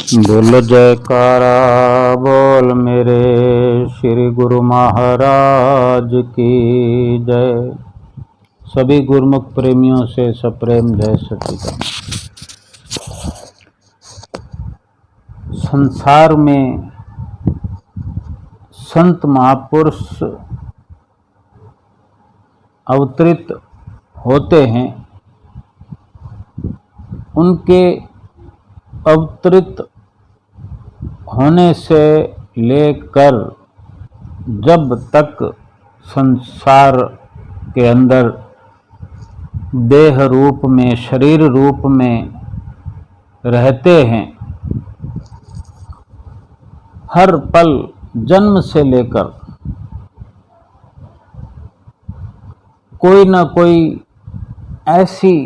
बोल जयकारा बोल मेरे श्री गुरु महाराज की जय। सभी गुरुमुख प्रेमियों से सप्रेम जय सच्चिदानंद। संसार में संत महापुरुष अवतरित होते हैं। उनके अवतरित होने से लेकर जब तक संसार के अंदर देह रूप में, शरीर रूप में रहते हैं, हर पल जन्म से लेकर कोई न कोई ऐसी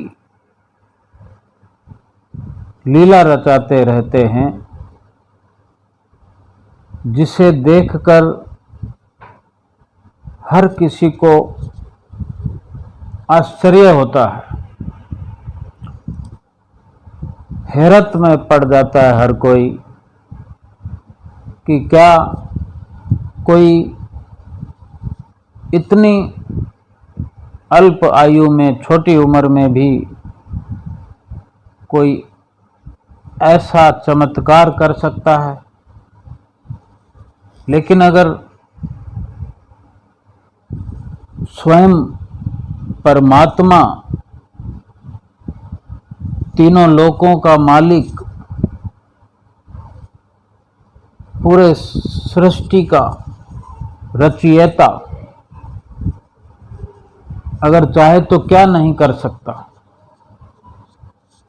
लीला रचाते रहते हैं जिसे देखकर हर किसी को आश्चर्य होता है, हैरत में पड़ जाता है हर कोई कि क्या कोई इतनी अल्प आयु में, छोटी उम्र में भी कोई ऐसा चमत्कार कर सकता है। लेकिन अगर स्वयं परमात्मा, तीनों लोकों का मालिक, पूरे सृष्टि का रचयिता, अगर चाहे तो क्या नहीं कर सकता।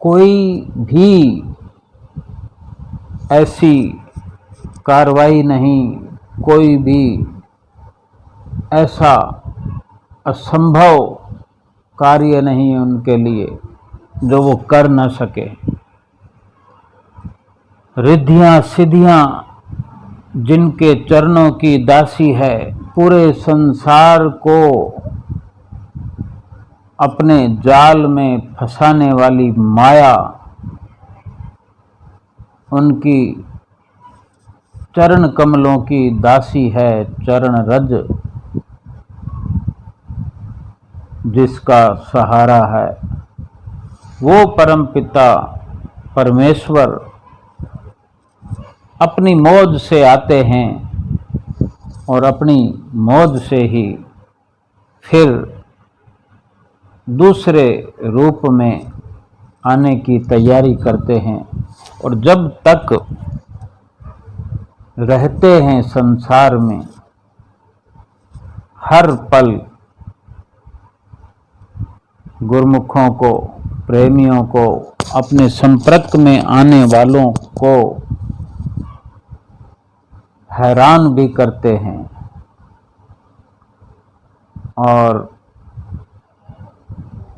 कोई भी ऐसी कार्रवाई नहीं, कोई भी ऐसा असंभव कार्य नहीं उनके लिए जो वो कर न सके। रिद्धियां सिद्धियां जिनके चरणों की दासी है, पूरे संसार को अपने जाल में फंसाने वाली माया उनकी चरण कमलों की दासी है। चरण रज जिसका सहारा है, वो परमपिता परमेश्वर अपनी मौज से आते हैं और अपनी मौज से ही फिर दूसरे रूप में आने की तैयारी करते हैं। और जब तक रहते हैं संसार में, हर पल गुरुमुखों को, प्रेमियों को, अपने संपर्क में आने वालों को हैरान भी करते हैं और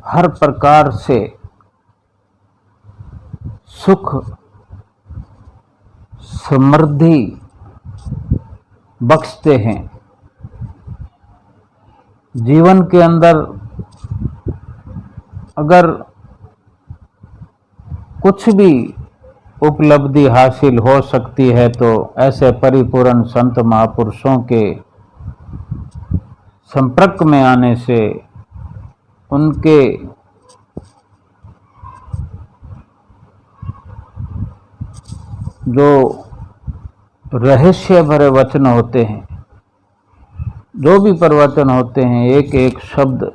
हर प्रकार से सुख समृद्धि बख्शते हैं। जीवन के अंदर अगर कुछ भी उपलब्धि हासिल हो सकती है तो ऐसे परिपूर्ण संत महापुरुषों के संपर्क में आने से, उनके जो रहस्य भरे वचन होते हैं, जो भी प्रवचन होते हैं, एक एक शब्द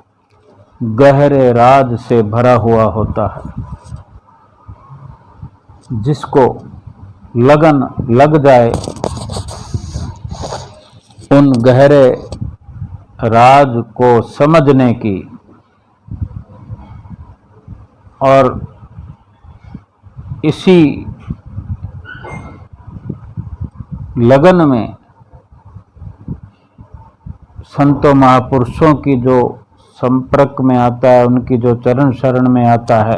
गहरे राज से भरा हुआ होता है। जिसको लगन लग जाए उन गहरे राज को समझने की और इसी लगन में संतों महापुरुषों की जो संपर्क में आता है, उनकी जो चरण शरण में आता है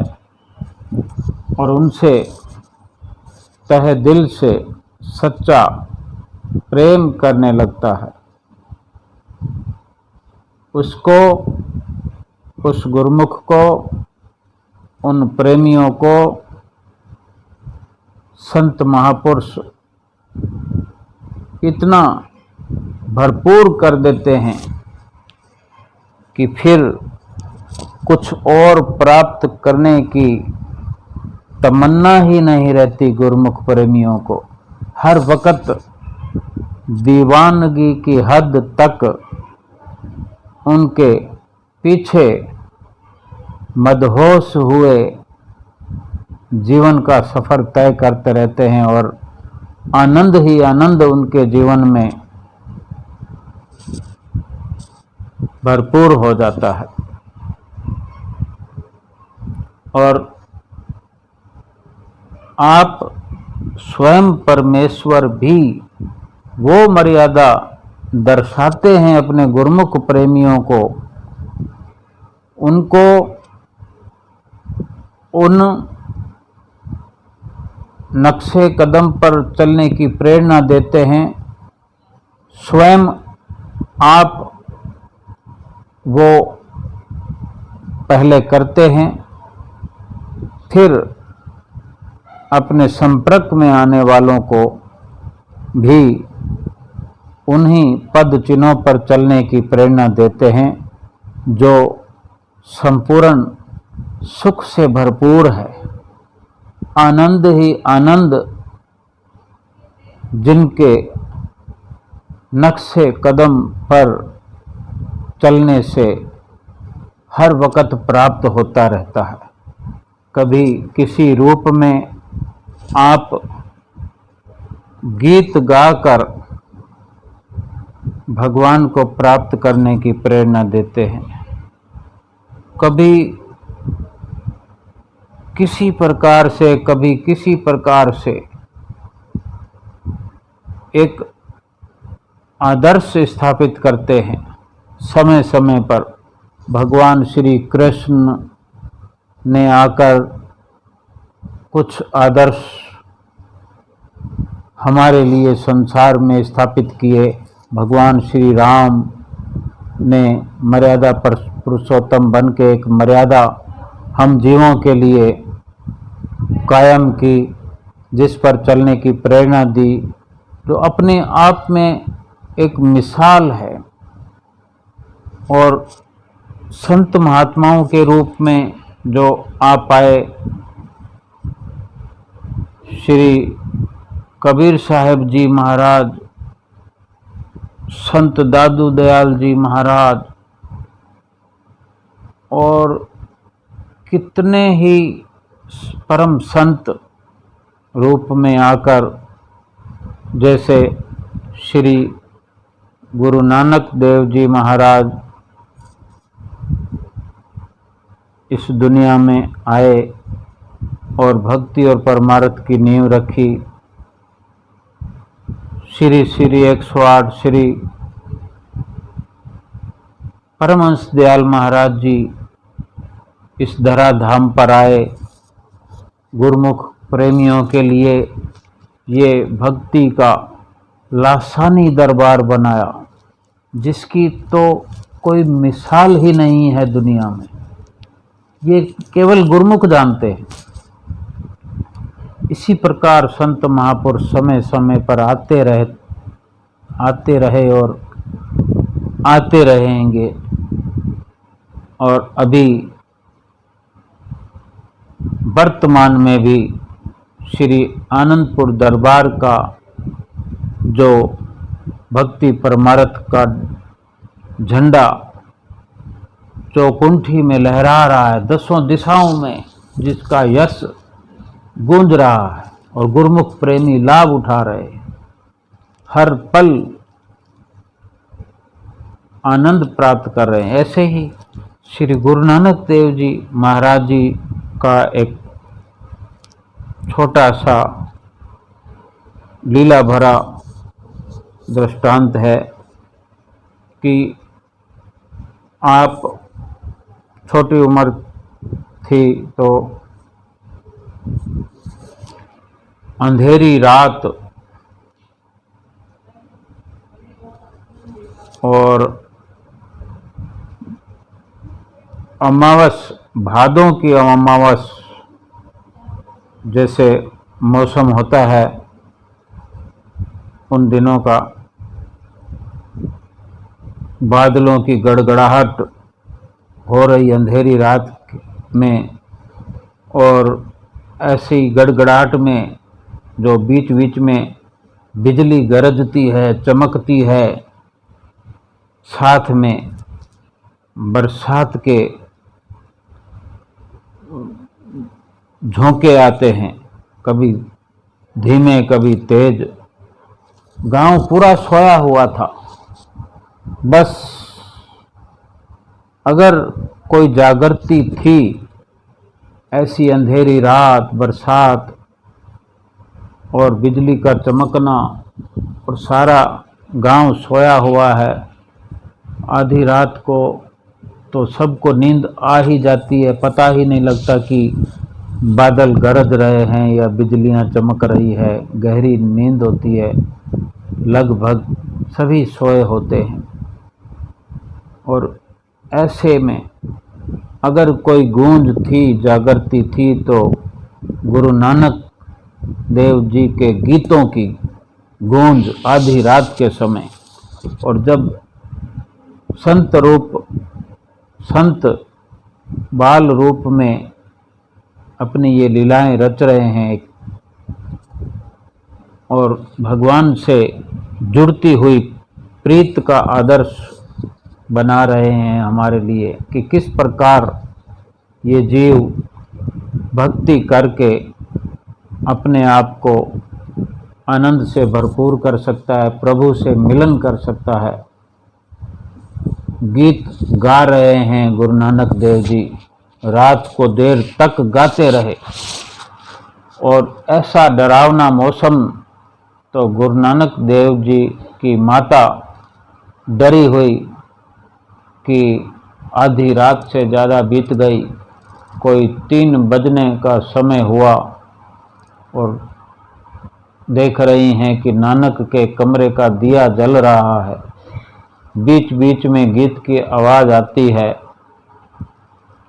और उनसे तहे दिल से सच्चा प्रेम करने लगता है, उसको, उस गुरुमुख को, उन प्रेमियों को संत महापुरुष इतना भरपूर कर देते हैं कि फिर कुछ और प्राप्त करने की तमन्ना ही नहीं रहती गुरुमुख प्रेमियों को। हर वक्त दीवानगी की हद तक उनके पीछे मदहोश हुए जीवन का सफर तय करते रहते हैं और आनंद ही आनंद उनके जीवन में भरपूर हो जाता है। और आप स्वयं परमेश्वर भी वो मर्यादा दर्शाते हैं अपने गुरुमुख प्रेमियों को, उनको उन नक्शे कदम पर चलने की प्रेरणा देते हैं। स्वयं आप वो पहले करते हैं, फिर अपने संपर्क में आने वालों को भी उन्हीं पद चिन्हों पर चलने की प्रेरणा देते हैं जो संपूर्ण सुख से भरपूर है। आनंद ही आनंद जिनके नक्शे कदम पर चलने से हर वक्त प्राप्त होता रहता है। कभी किसी रूप में आप गीत गाकर भगवान को प्राप्त करने की प्रेरणा देते हैं, कभी किसी प्रकार से, कभी किसी प्रकार से एक आदर्श स्थापित करते हैं। समय समय पर भगवान श्री कृष्ण ने आकर कुछ आदर्श हमारे लिए संसार में स्थापित किए। भगवान श्री राम ने मर्यादा पुरुषोत्तम बन के एक मर्यादा हम जीवों के लिए कायम की, जिस पर चलने की प्रेरणा दी, जो अपने आप में एक मिसाल है। और संत महात्माओं के रूप में जो आप आए, श्री कबीर साहब जी महाराज, संत दादू दयाल जी महाराज और कितने ही परम संत रूप में आकर, जैसे श्री गुरु नानक देव जी महाराज इस दुनिया में आए और भक्ति और परमार्थ की नींव रखी। श्री 108 श्री परमहंस दयाल महाराज जी इस धराधाम पर आए, गुरुमुख प्रेमियों के लिए ये भक्ति का लासानी दरबार बनाया, जिसकी तो कोई मिसाल ही नहीं है दुनिया में। ये केवल गुरुमुख जानते हैं। इसी प्रकार संत महापुरुष समय समय पर आते रहे और आते रहेंगे। और अभी वर्तमान में भी श्री आनंदपुर दरबार का जो भक्ति परमार्थ का झंडा चौकुंठी में लहरा रहा है, 10 दिशाओं में जिसका यश गूंज रहा है और गुरुमुख प्रेमी लाभ उठा रहे हैं, हर पल आनंद प्राप्त कर रहे हैं। ऐसे ही श्री गुरु नानक देव जी महाराज जी का एक छोटा सा लीला भरा दृष्टांत है कि आप छोटी उम्र थी तो अंधेरी रात और अमावस, भादों की अमावस जैसे मौसम होता है उन दिनों का, बादलों की गड़गड़ाहट हो रही अंधेरी रात में, और ऐसी गड़गड़ाहट में जो बीच बीच में बिजली गरजती है, चमकती है, साथ में बरसात के झोंके आते हैं, कभी धीमे कभी तेज। गांव पूरा सोया हुआ था। बस अगर कोई जागृति थी, ऐसी अंधेरी रात, बरसात और बिजली का चमकना, और सारा गांव सोया हुआ है। आधी रात को तो सबको नींद आ ही जाती है, पता ही नहीं लगता कि बादल गरज रहे हैं या बिजलियां चमक रही है, गहरी नींद होती है, लगभग सभी सोए होते हैं। और ऐसे में अगर कोई गूंज थी, जागृति थी, तो गुरु नानक देव जी के गीतों की गूंज आधी रात के समय। और जब संत बाल रूप में अपनी ये लीलाएं रच रहे हैं और भगवान से जुड़ती हुई प्रीत का आदर्श बना रहे हैं हमारे लिए कि किस प्रकार ये जीव भक्ति करके अपने आप को आनंद से भरपूर कर सकता है, प्रभु से मिलन कर सकता है। गीत गा रहे हैं गुरु नानक देव जी, रात को देर तक गाते रहे। और ऐसा डरावना मौसम तो गुरु नानक देव जी की माता डरी हुई कि आधी रात से ज़्यादा बीत गई, कोई 3 बजने का समय हुआ और देख रही हैं कि नानक के कमरे का दिया जल रहा है। बीच बीच में गीत की आवाज़ आती है।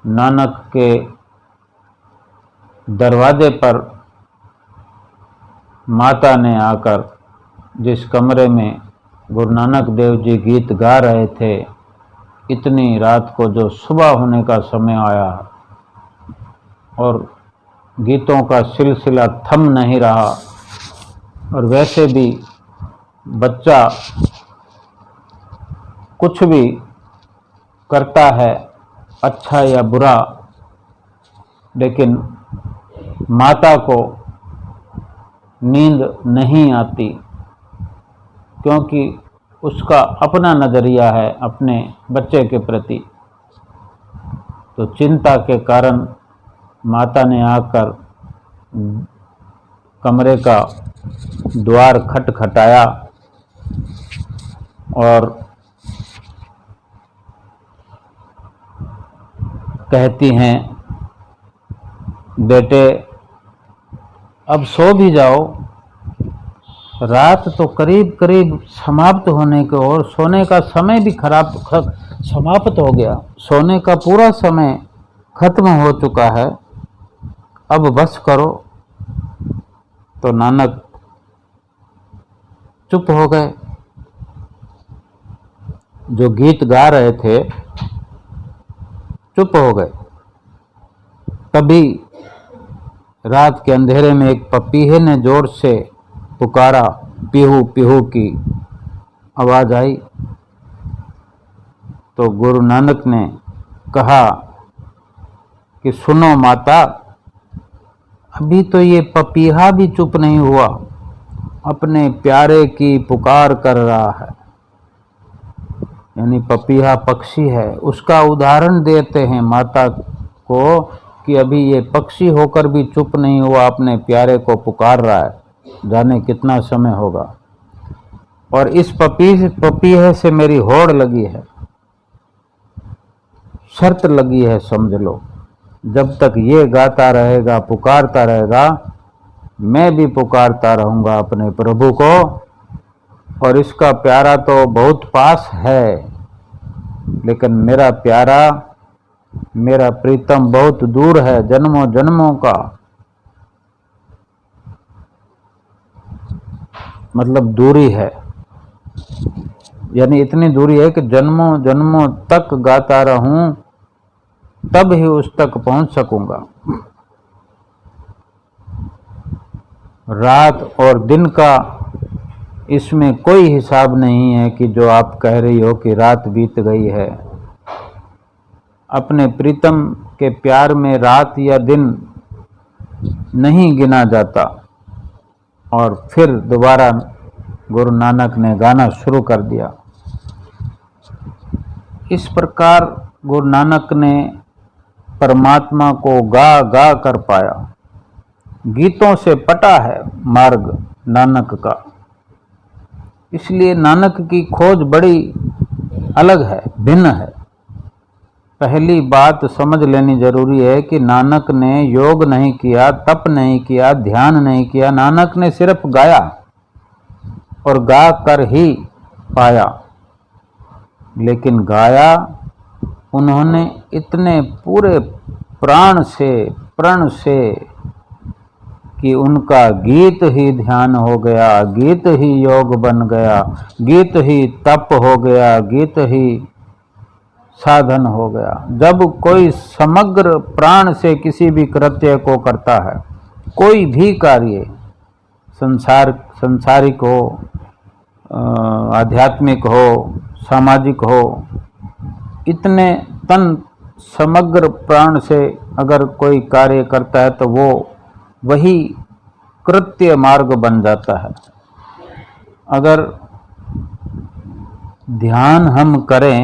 नानक के दरवाजे पर माता ने आकर, जिस कमरे में गुरु नानक देव जी गीत गा रहे थे, इतनी रात को जो सुबह होने का समय आया और गीतों का सिलसिला थम नहीं रहा। और वैसे भी बच्चा कुछ भी करता है, अच्छा या बुरा, लेकिन माता को नींद नहीं आती, क्योंकि उसका अपना नज़रिया है अपने बच्चे के प्रति। तो चिंता के कारण माता ने आकर कमरे का द्वार खटखटाया और कहती हैं, बेटे अब सो भी जाओ, रात तो करीब करीब समाप्त होने को और सोने का समय भी समाप्त हो गया, सोने का पूरा समय खत्म हो चुका है, अब बस करो। तो नानक चुप हो गए। जो गीत गा रहे थे चुप हो गए। तभी रात के अंधेरे में एक पपीहे ने जोर से पुकारा, पीहू पीहू की आवाज आई। तो गुरु नानक ने कहा कि सुनो माता, अभी तो ये पपीहा भी चुप नहीं हुआ, अपने प्यारे की पुकार कर रहा है। यानी पपीहा पक्षी है, उसका उदाहरण देते हैं माता को कि अभी ये पक्षी होकर भी चुप नहीं हुआ, अपने प्यारे को पुकार रहा है, जाने कितना समय होगा। और इस पपीहे से मेरी होड़ लगी है, शर्त लगी है, समझ लो, जब तक ये गाता रहेगा, पुकारता रहेगा, मैं भी पुकारता रहूंगा अपने प्रभु को। और इसका प्यारा तो बहुत पास है, लेकिन मेरा प्यारा, मेरा प्रीतम बहुत दूर है, जन्मों जन्मों का। मतलब दूरी है, यानी इतनी दूरी है कि जन्मों जन्मों तक गाता रहूं तब ही उस तक पहुंच सकूंगा। रात और दिन का इसमें कोई हिसाब नहीं है कि जो आप कह रही हो कि रात बीत गई है। अपने प्रीतम के प्यार में रात या दिन नहीं गिना जाता। और फिर दोबारा गुरु नानक ने गाना शुरू कर दिया। इस प्रकार गुरु नानक ने परमात्मा को गा गा कर पाया। गीतों से पटा है मार्ग नानक का। इसलिए नानक की खोज बड़ी अलग है, भिन्न है। पहली बात समझ लेनी जरूरी है कि नानक ने योग नहीं किया, तप नहीं किया, ध्यान नहीं किया। नानक ने सिर्फ गाया और गा कर ही पाया। लेकिन गाया उन्होंने इतने पूरे प्राण से, प्रण से कि उनका गीत ही ध्यान हो गया, गीत ही योग बन गया, गीत ही तप हो गया, गीत ही साधन हो गया। जब कोई समग्र प्राण से किसी भी कृत्य को करता है, कोई भी कार्य संसारिक हो, आध्यात्मिक हो, सामाजिक हो, इतने तन समग्र प्राण से अगर कोई कार्य करता है तो वो वही कृत्य मार्ग बन जाता है। अगर ध्यान हम करें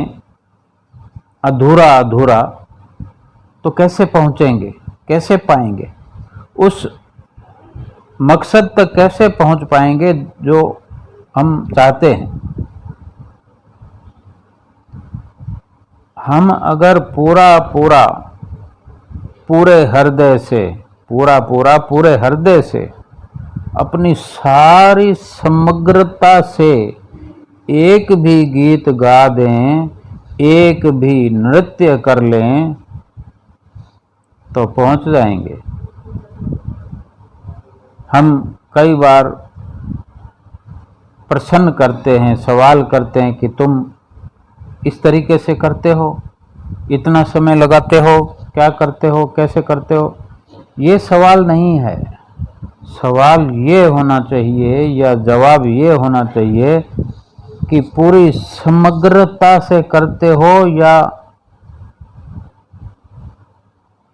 अधूरा अधूरा तो कैसे पहुंचेंगे, कैसे पाएंगे, उस मकसद तक कैसे पहुंच पाएंगे जो हम चाहते हैं। हम अगर पूरे हृदय से, पूरे हृदय से, अपनी सारी समग्रता से एक भी गीत गा दें, एक भी नृत्य कर लें तो पहुंच जाएंगे। हम कई बार प्रश्न करते हैं, सवाल करते हैं कि तुम इस तरीके से करते हो, इतना समय लगाते हो, क्या करते हो, कैसे करते हो। ये सवाल नहीं है। सवाल ये होना चाहिए या जवाब ये होना चाहिए कि पूरी समग्रता से करते हो या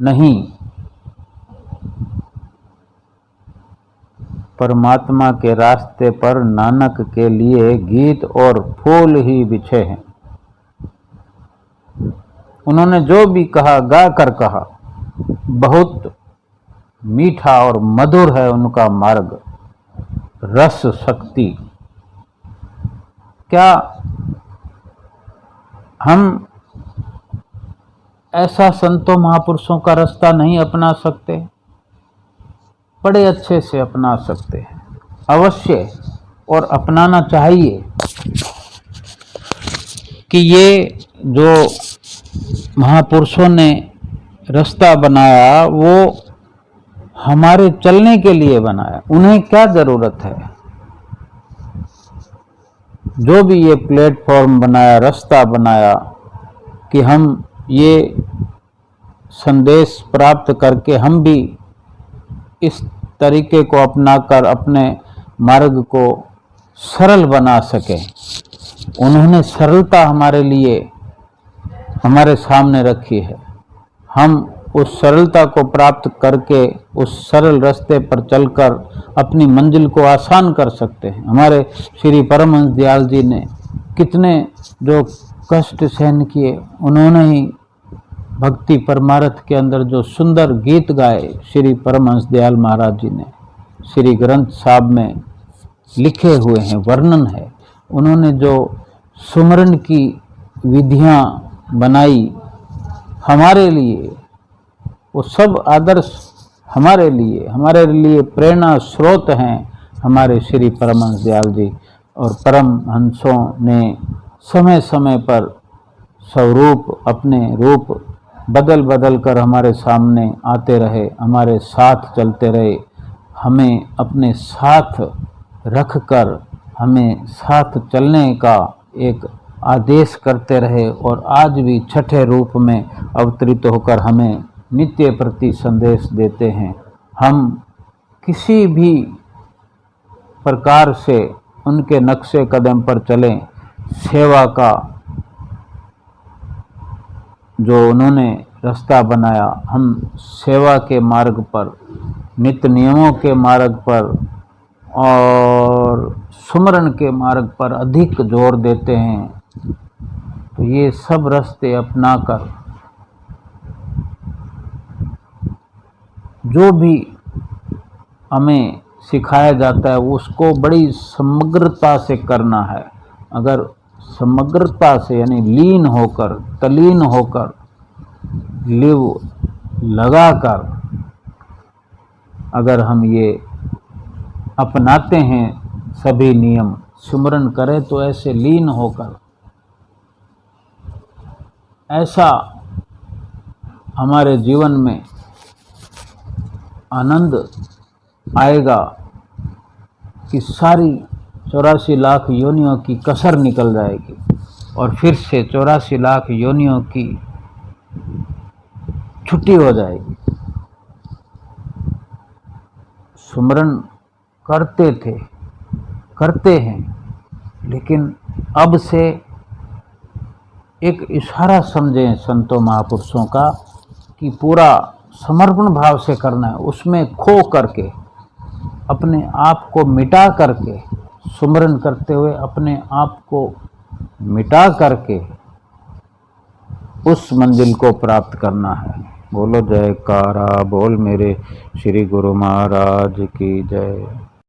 नहीं। परमात्मा के रास्ते पर नानक के लिए गीत और फूल ही बिछे हैं। उन्होंने जो भी कहा गा कर कहा, बहुत मीठा और मधुर है उनका मार्ग, रस शक्ति। क्या हम ऐसा संतों महापुरुषों का रास्ता नहीं अपना सकते? बड़े अच्छे से अपना सकते हैं, अवश्य, और अपनाना चाहिए। कि ये जो महापुरुषों ने रास्ता बनाया वो हमारे चलने के लिए बनाया। उन्हें क्या जरूरत है? जो भी ये प्लेटफॉर्म बनाया, रास्ता बनाया कि हम ये संदेश प्राप्त करके हम भी इस तरीके को अपनाकर अपने मार्ग को सरल बना सकें। उन्होंने सरलता हमारे लिए हमारे सामने रखी है। हम उस सरलता को प्राप्त करके उस सरल रास्ते पर चलकर अपनी मंजिल को आसान कर सकते हैं। हमारे श्री परमहंस दयाल जी ने कितने जो कष्ट सहन किए, उन्होंने ही भक्ति परमार्थ के अंदर जो सुंदर गीत गाए श्री परमहंस दयाल महाराज जी ने, श्री ग्रंथ साहब में लिखे हुए हैं, वर्णन है। उन्होंने जो सुमरन की विधियां बनाई हमारे लिए, वो सब आदर्श हमारे लिए प्रेरणा स्रोत हैं हमारे श्री परमहंस दयाल जी। और परमहंसों ने समय समय पर स्वरूप, अपने रूप बदल बदल कर हमारे सामने आते रहे, हमारे साथ चलते रहे, हमें अपने साथ रखकर हमें साथ चलने का एक आदेश करते रहे और आज भी छठे रूप में अवतरित होकर हमें नित्य प्रति संदेश देते हैं। हम किसी भी प्रकार से उनके नक्शे कदम पर चलें, सेवा का जो उन्होंने रास्ता बनाया, हम सेवा के मार्ग पर, नित्य नियमों के मार्ग पर और सुमरन के मार्ग पर अधिक जोर देते हैं। तो ये सब रास्ते अपनाकर जो भी हमें सिखाया जाता है उसको बड़ी समग्रता से करना है। अगर समग्रता से यानी लीन होकर, तलीन होकर, लिव लगाकर अगर हम ये अपनाते हैं, सभी नियम सुमरन करें तो ऐसे लीन होकर ऐसा हमारे जीवन में आनंद आएगा कि सारी 84 लाख योनियों की कसर निकल जाएगी और फिर से 84 लाख योनियों की छुट्टी हो जाएगी। सुमरन करते थे, करते हैं, लेकिन अब से एक इशारा समझें संतों महापुरुषों का कि पूरा समर्पण भाव से करना है, उसमें खो करके, अपने आप को मिटा करके, सुमरन करते हुए अपने आप को मिटा करके उस मंजिल को प्राप्त करना है। बोलो जयकारा बोल मेरे श्री गुरु महाराज की जय।